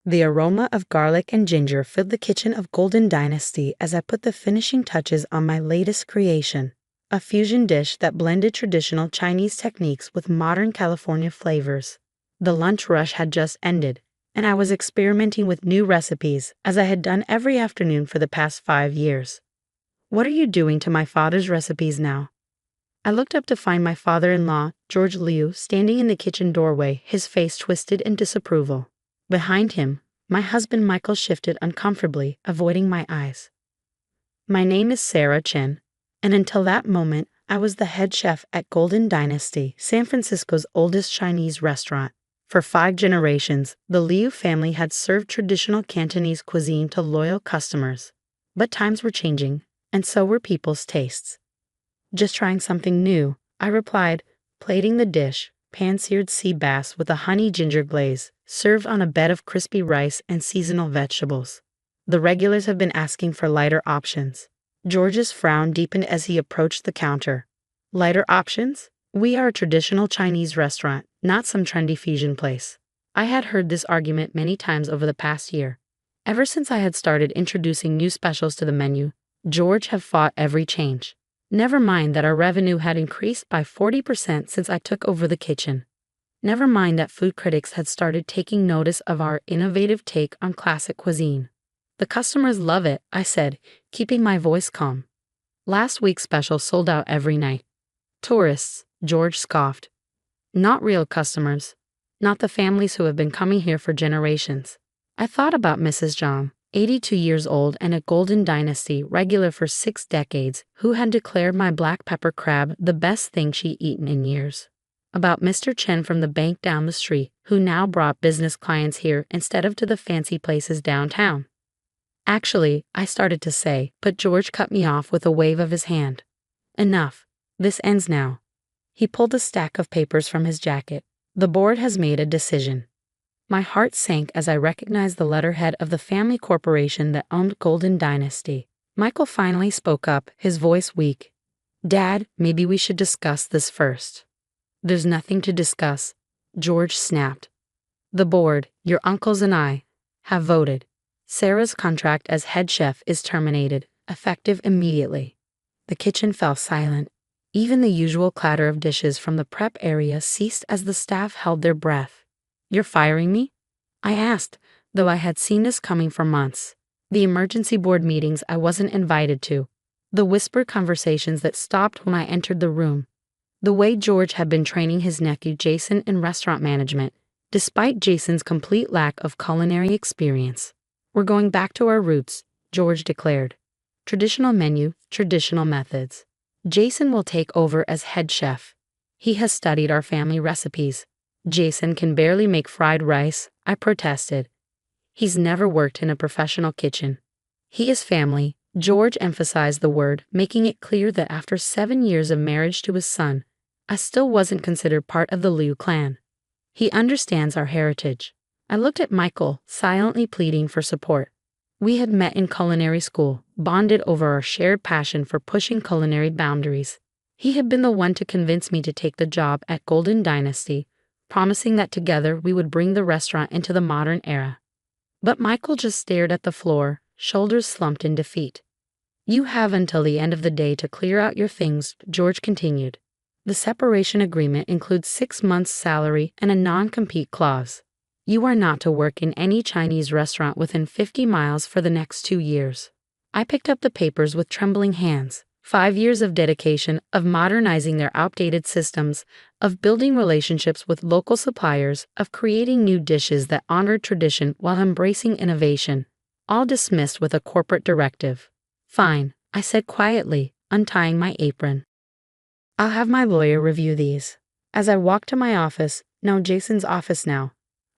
The aroma of garlic and ginger filled the kitchen of Golden Dynasty as I put the finishing touches on my latest creation, a fusion dish that blended traditional Chinese techniques with modern California flavors. The lunch rush had just ended, and I was experimenting with new recipes as I had done every afternoon for the past 5 years. "What are you doing to my father's recipes now?" I looked up to find my father-in-law, George Liu, standing in the kitchen doorway, his face twisted in disapproval. Behind him, my husband Michael shifted uncomfortably, avoiding my eyes. My name is Sarah Chen, and until that moment, I was the head chef at Golden Dynasty, San Francisco's oldest Chinese restaurant. For 5 generations, the Liu family had served traditional Cantonese cuisine to loyal customers. But times were changing, and so were people's tastes. "Just trying something new," I replied, plating the dish, pan-seared sea bass with a honey ginger glaze, served on a bed of crispy rice and seasonal vegetables. "The regulars have been asking for lighter options." George's frown deepened as he approached the counter. "Lighter options? We are a traditional Chinese restaurant, not some trendy fusion place." I had heard this argument many times over the past year. Ever since I had started introducing new specials to the menu, George had fought every change. Never mind that our revenue had increased by 40% since I took over the kitchen. Never mind that food critics had started taking notice of our innovative take on classic cuisine. "The customers love it," I said, keeping my voice calm. "Last week's special sold out every night." "Tourists," George scoffed. "Not real customers. Not the families who have been coming here for generations." I thought about Mrs. Zhang, 82 years old and a Golden Dynasty regular for 6 decades, who had declared my black pepper crab the best thing she'd eaten in years. About Mr. Chen from the bank down the street, who now brought business clients here instead of to the fancy places downtown. "Actually," I started to say, but George cut me off with a wave of his hand. "Enough. This ends now." He pulled a stack of papers from his jacket. "The board has made a decision." My heart sank as I recognized the letterhead of the family corporation that owned Golden Dynasty. Michael finally spoke up, his voice weak. "Dad, maybe we should discuss this first." "There's nothing to discuss," George snapped. "The board, your uncles and I, have voted. Sarah's contract as head chef is terminated, effective immediately." The kitchen fell silent. Even the usual clatter of dishes from the prep area ceased as the staff held their breath. "You're firing me?" I asked, though I had seen this coming for months. The emergency board meetings I wasn't invited to. The whispered conversations that stopped when I entered the room. The way George had been training his nephew Jason in restaurant management, despite Jason's complete lack of culinary experience. "We're going back to our roots," George declared. "Traditional menu, traditional methods. Jason will take over as head chef. He has studied our family recipes." "Jason can barely make fried rice," I protested. "He's never worked in a professional kitchen." "He is family," George emphasized the word, making it clear that after 7 years of marriage to his son, I still wasn't considered part of the Liu clan. "He understands our heritage." I looked at Michael, silently pleading for support. We had met in culinary school, bonded over our shared passion for pushing culinary boundaries. He had been the one to convince me to take the job at Golden Dynasty, promising that together we would bring the restaurant into the modern era. But Michael just stared at the floor, shoulders slumped in defeat. "You have until the end of the day to clear out your things," George continued. "The separation agreement includes 6 months' salary and a non-compete clause. You are not to work in any Chinese restaurant within 50 miles for the next 2 years." I picked up the papers with trembling hands. 5 years of dedication, of modernizing their outdated systems, of building relationships with local suppliers, of creating new dishes that honored tradition while embracing innovation, all dismissed with a corporate directive. "Fine," I said quietly, untying my apron. "I'll have my lawyer review these." As I walked to my office, no, Jason's office now,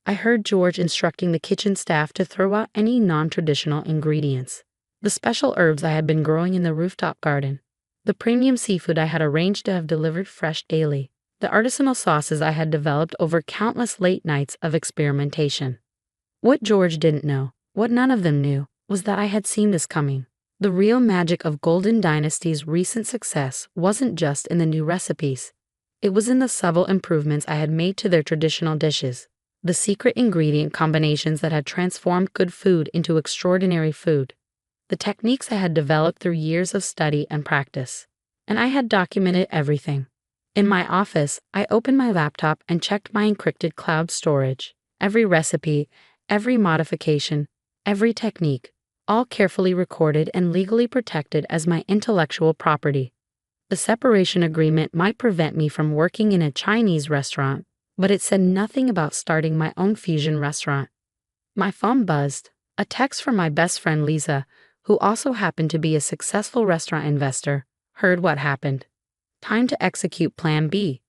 I heard George instructing the kitchen staff to throw out any non-traditional ingredients. The special herbs I had been growing in the rooftop garden, the premium seafood I had arranged to have delivered fresh daily, the artisanal sauces I had developed over countless late nights of experimentation. What George didn't know, what none of them knew, was that I had seen this coming. The real magic of Golden Dynasty's recent success wasn't just in the new recipes. It was in the subtle improvements I had made to their traditional dishes. the secret ingredient combinations that had transformed good food into extraordinary food, the techniques I had developed through years of study and practice. And I had documented everything. In my office, I opened my laptop and checked my encrypted cloud storage. Every recipe, every modification, every technique, all carefully recorded and legally protected as my intellectual property. The separation agreement might prevent me from working in a Chinese restaurant, but it said nothing about starting my own fusion restaurant. My phone buzzed, a text from my best friend Lisa, who also happened to be a successful restaurant investor, heard what happened. Time to execute Plan B.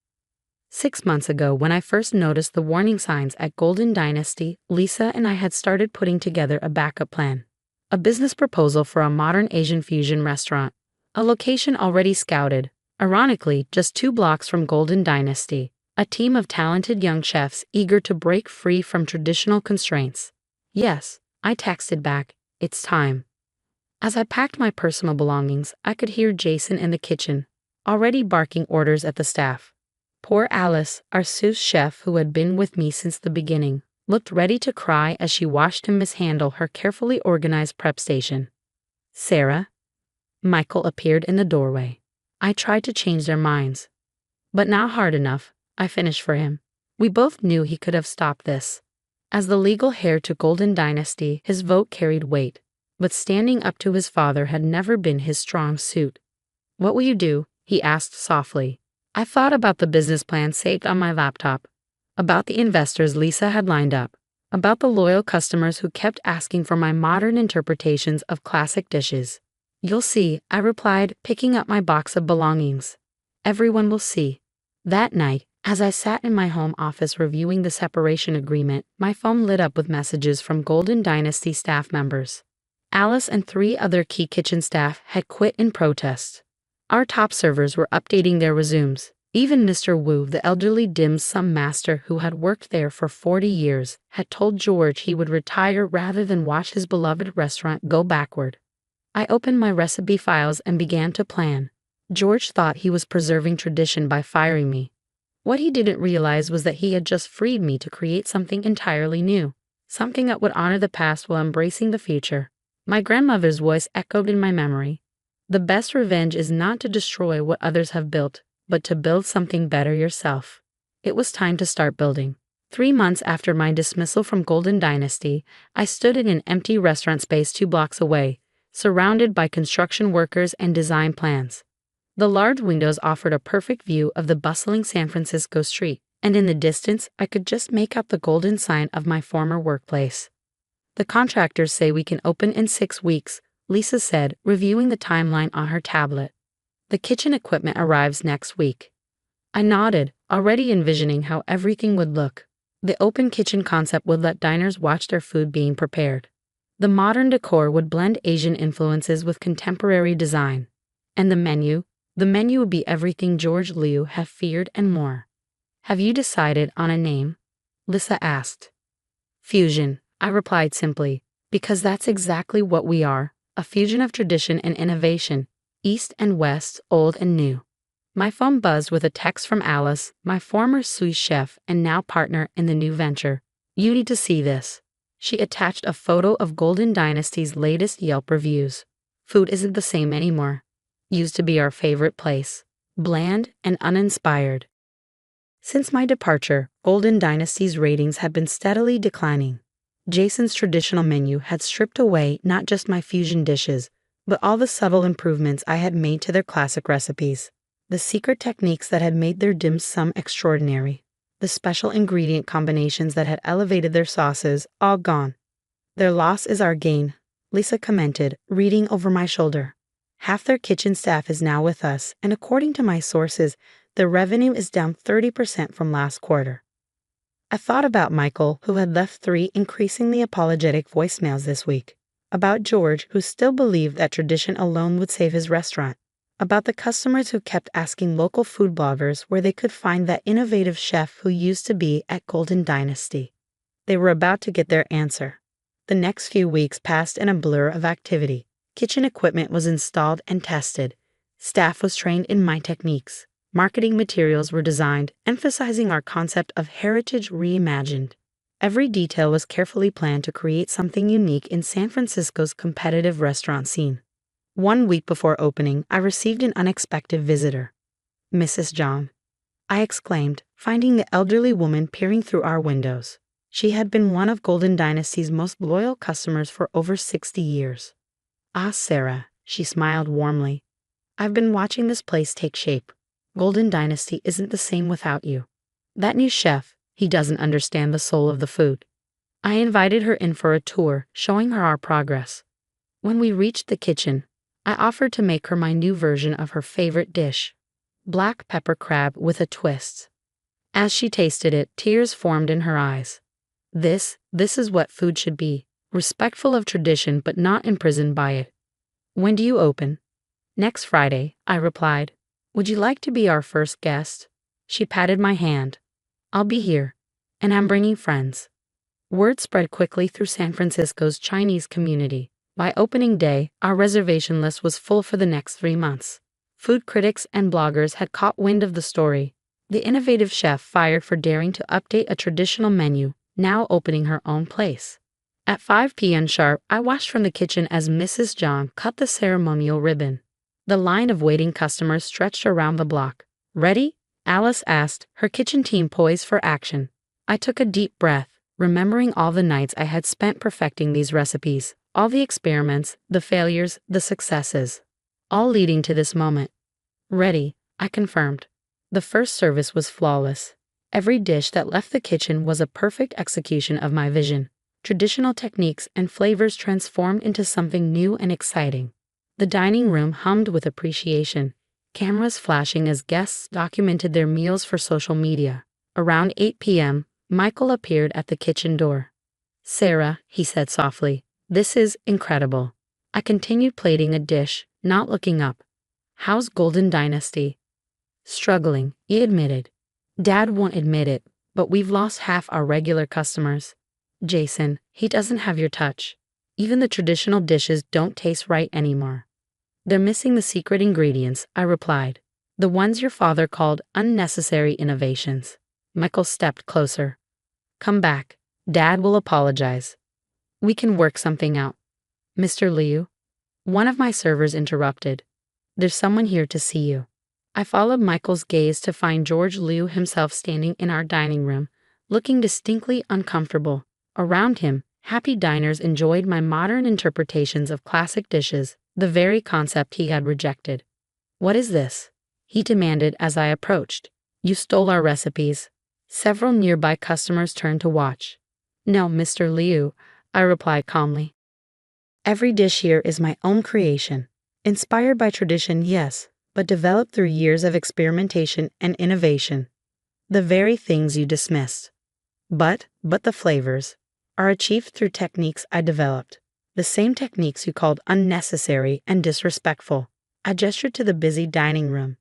6 months ago, when I first noticed the warning signs at Golden Dynasty, Lisa and I had started putting together a backup plan. A business proposal for a modern Asian fusion restaurant. A location already scouted, ironically just 2 blocks from Golden Dynasty. A team of talented young chefs eager to break free from traditional constraints. Yes, I texted back, it's time. As I packed my personal belongings, I could hear Jason in the kitchen, already barking orders at the staff. Poor Alice, our sous chef who had been with me since the beginning, looked ready to cry as she watched him mishandle her carefully organized prep station. Sarah? Michael appeared in the doorway. I tried to change their minds. But not hard enough, I finished for him. We both knew he could have stopped this. As the legal heir to Golden Dynasty, his vote carried weight, but standing up to his father had never been his strong suit. What will you do? He asked softly. I thought about the business plan saved on my laptop, about the investors Lisa had lined up, about the loyal customers who kept asking for my modern interpretations of classic dishes. You'll see, I replied, picking up my box of belongings. Everyone will see. That night, as I sat in my home office reviewing the separation agreement, my phone lit up with messages from Golden Dynasty staff members. Alice and 3 other key kitchen staff had quit in protest. Our top servers were updating their resumes. Even Mr. Wu, the elderly dim sum master who had worked there for 40 years, had told George he would retire rather than watch his beloved restaurant go backward. I opened my recipe files and began to plan. George thought he was preserving tradition by firing me. What he didn't realize was that he had just freed me to create something entirely new, something that would honor the past while embracing the future. My grandmother's voice echoed in my memory. The best revenge is not to destroy what others have built, but to build something better yourself. It was time to start building. 3 months after my dismissal from Golden Dynasty, I stood in an empty restaurant space 2 blocks away, surrounded by construction workers and design plans. The large windows offered a perfect view of the bustling San Francisco street, and in the distance I could just make out the golden sign of my former workplace. The contractors say we can open in 6 weeks, Lisa said, reviewing the timeline on her tablet. The kitchen equipment arrives next week. I nodded, already envisioning how everything would look. The open kitchen concept would let diners watch their food being prepared. The modern decor would blend Asian influences with contemporary design. And the menu would be everything George Liu had feared and more. Have you decided on a name? Lisa asked. Fusion, I replied simply, because that's exactly what we are, a fusion of tradition and innovation, East and West, old and new. My phone buzzed with a text from Alice, my former sous chef and now partner in the new venture. You need to see this. She attached a photo of Golden Dynasty's latest Yelp reviews. Food isn't the same anymore. Used to be our favorite place. Bland and uninspired. Since my departure, Golden Dynasty's ratings had been steadily declining. Jason's traditional menu had stripped away not just my fusion dishes, but all the subtle improvements I had made to their classic recipes. The secret techniques that had made their dim sum extraordinary. The special ingredient combinations that had elevated their sauces, all gone. Their loss is our gain, Lisa commented, reading over my shoulder. Half their kitchen staff is now with us, and according to my sources, the revenue is down 30% from last quarter. I thought about Michael, who had left 3 increasingly apologetic voicemails this week. About George, who still believed that tradition alone would save his restaurant. About the customers who kept asking local food bloggers where they could find that innovative chef who used to be at Golden Dynasty. They were about to get their answer. The next few weeks passed in a blur of activity. Kitchen equipment was installed and tested. Staff was trained in my techniques. Marketing materials were designed, emphasizing our concept of heritage reimagined. Every detail was carefully planned to create something unique in San Francisco's competitive restaurant scene. 1 week before opening, I received an unexpected visitor. Mrs. John, I exclaimed, finding the elderly woman peering through our windows. She had been one of Golden Dynasty's most loyal customers for over 60 years. Ah, Sarah, she smiled warmly. I've been watching this place take shape. Golden Dynasty isn't the same without you. That new chef, he doesn't understand the soul of the food. I invited her in for a tour, showing her our progress. When we reached the kitchen, I offered to make her my new version of her favorite dish, black pepper crab with a twist. As she tasted it, tears formed in her eyes. This is what food should be, respectful of tradition but not imprisoned by it. When do you open? Next Friday, I replied. Would you like to be our first guest? She patted my hand. I'll be here, and I'm bringing friends. Word spread quickly through San Francisco's Chinese community. By opening day, our reservation list was full for the next 3 months. Food critics and bloggers had caught wind of the story. The innovative chef fired for daring to update a traditional menu, now opening her own place. At 5 p.m. sharp, I watched from the kitchen as Mrs. John cut the ceremonial ribbon. The line of waiting customers stretched around the block. Ready? Alice asked, her kitchen team poised for action. I took a deep breath, remembering all the nights I had spent perfecting these recipes, all the experiments, the failures, the successes, all leading to this moment. Ready, I confirmed. The first service was flawless. Every dish that left the kitchen was a perfect execution of my vision. Traditional techniques and flavors transformed into something new and exciting. The dining room hummed with appreciation, cameras flashing as guests documented their meals for social media. Around 8 p.m., Michael appeared at the kitchen door. Sarah, he said softly, this is incredible. I continued plating a dish, not looking up. How's Golden Dynasty? Struggling, he admitted. Dad won't admit it, but we've lost half our regular customers. Jason, he doesn't have your touch. Even the traditional dishes don't taste right anymore. They're missing the secret ingredients, I replied. The ones your father called unnecessary innovations. Michael stepped closer. Come back. Dad will apologize. We can work something out. Mr. Liu? One of my servers interrupted. There's someone here to see you. I followed Michael's gaze to find George Liu himself standing in our dining room, looking distinctly uncomfortable. Around him, happy diners enjoyed my modern interpretations of classic dishes, the very concept he had rejected. What is this? He demanded as I approached. You stole our recipes. Several nearby customers turned to watch. No, Mr. Liu, I replied calmly. Every dish here is my own creation. Inspired by tradition, yes, but developed through years of experimentation and innovation. The very things you dismissed. But the flavors are achieved through techniques I developed. The same techniques you called unnecessary and disrespectful. I gestured to the busy dining room.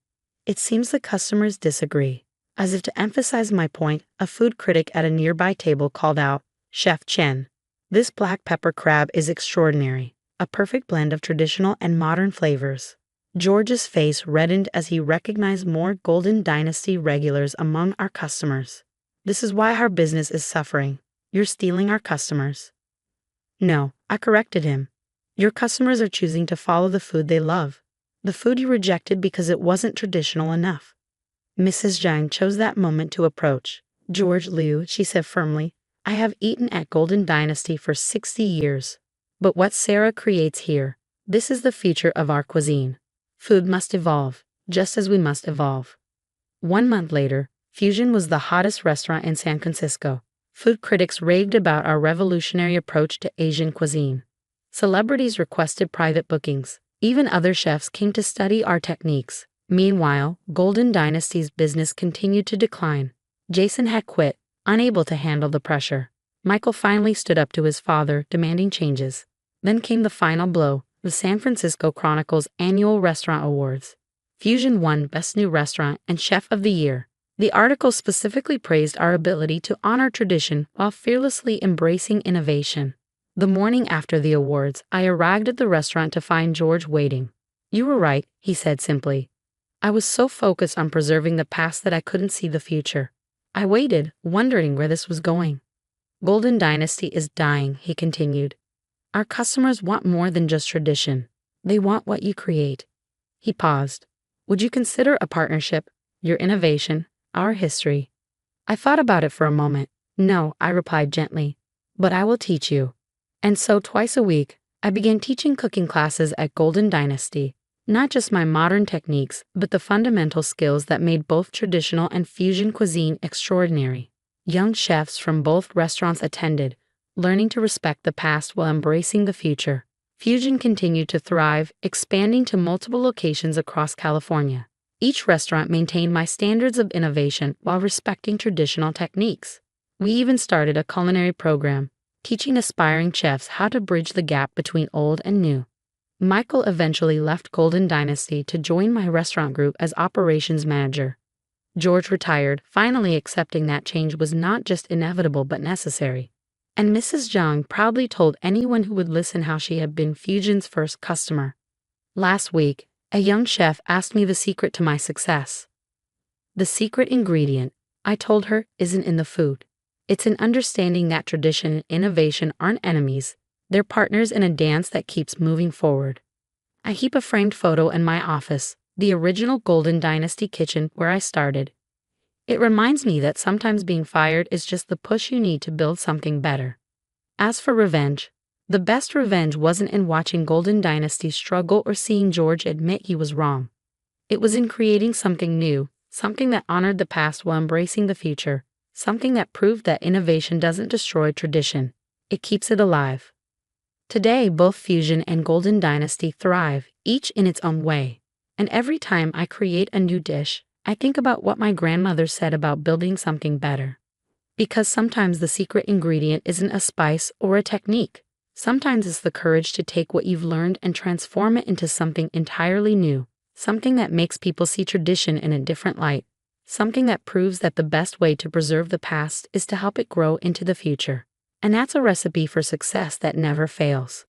It seems the customers disagree. As if to emphasize my point, a food critic at a nearby table called out, Chef Chen, this black pepper crab is extraordinary, a perfect blend of traditional and modern flavors. George's face reddened as he recognized more Golden Dynasty regulars among our customers. This is why our business is suffering. You're stealing our customers. No, I corrected him. Your customers are choosing to follow the food they love. The food you rejected because it wasn't traditional enough. Mrs. Zhang chose that moment to approach. George Liu, she said firmly, I have eaten at Golden Dynasty for 60 years. But what Sarah creates here, this is the future of our cuisine. Food must evolve, just as we must evolve. 1 month later, Fusion was the hottest restaurant in San Francisco. Food critics raved about our revolutionary approach to Asian cuisine. Celebrities requested private bookings. Even other chefs came to study our techniques. Meanwhile, Golden Dynasty's business continued to decline. Jason had quit, unable to handle the pressure. Michael finally stood up to his father, demanding changes. Then came the final blow, the San Francisco Chronicle's annual restaurant awards. Fusion won Best New Restaurant and Chef of the Year. The article specifically praised our ability to honor tradition while fearlessly embracing innovation. The morning after the awards, I arrived at the restaurant to find George waiting. You were right, he said simply. I was so focused on preserving the past that I couldn't see the future. I waited, wondering where this was going. Golden Dynasty is dying, he continued. Our customers want more than just tradition. They want what you create. He paused. Would you consider a partnership, your innovation, our history? I thought about it for a moment. No, I replied gently. But I will teach you. And so twice a week, I began teaching cooking classes at Golden Dynasty. Not just my modern techniques, but the fundamental skills that made both traditional and fusion cuisine extraordinary. Young chefs from both restaurants attended, learning to respect the past while embracing the future. Fusion continued to thrive, expanding to multiple locations across California. Each restaurant maintained my standards of innovation while respecting traditional techniques. We even started a culinary program, teaching aspiring chefs how to bridge the gap between old and new. Michael eventually left Golden Dynasty to join my restaurant group as operations manager. George retired, finally accepting that change was not just inevitable but necessary. And Mrs. Zhang proudly told anyone who would listen how she had been Fusion's first customer. Last week, a young chef asked me the secret to my success. The secret ingredient, I told her, isn't in the food. It's in understanding that tradition and innovation aren't enemies. They're partners in a dance that keeps moving forward. I keep a framed photo in my office, the original Golden Dynasty kitchen where I started. It reminds me that sometimes being fired is just the push you need to build something better. As for revenge, the best revenge wasn't in watching Golden Dynasty struggle or seeing George admit he was wrong. It was in creating something new, something that honored the past while embracing the future, something that proved that innovation doesn't destroy tradition, it keeps it alive. Today, both Fusion and Golden Dynasty thrive, each in its own way. And every time I create a new dish, I think about what my grandmother said about building something better. Because sometimes the secret ingredient isn't a spice or a technique. Sometimes it's the courage to take what you've learned and transform it into something entirely new, something that makes people see tradition in a different light, something that proves that the best way to preserve the past is to help it grow into the future. And that's a recipe for success that never fails.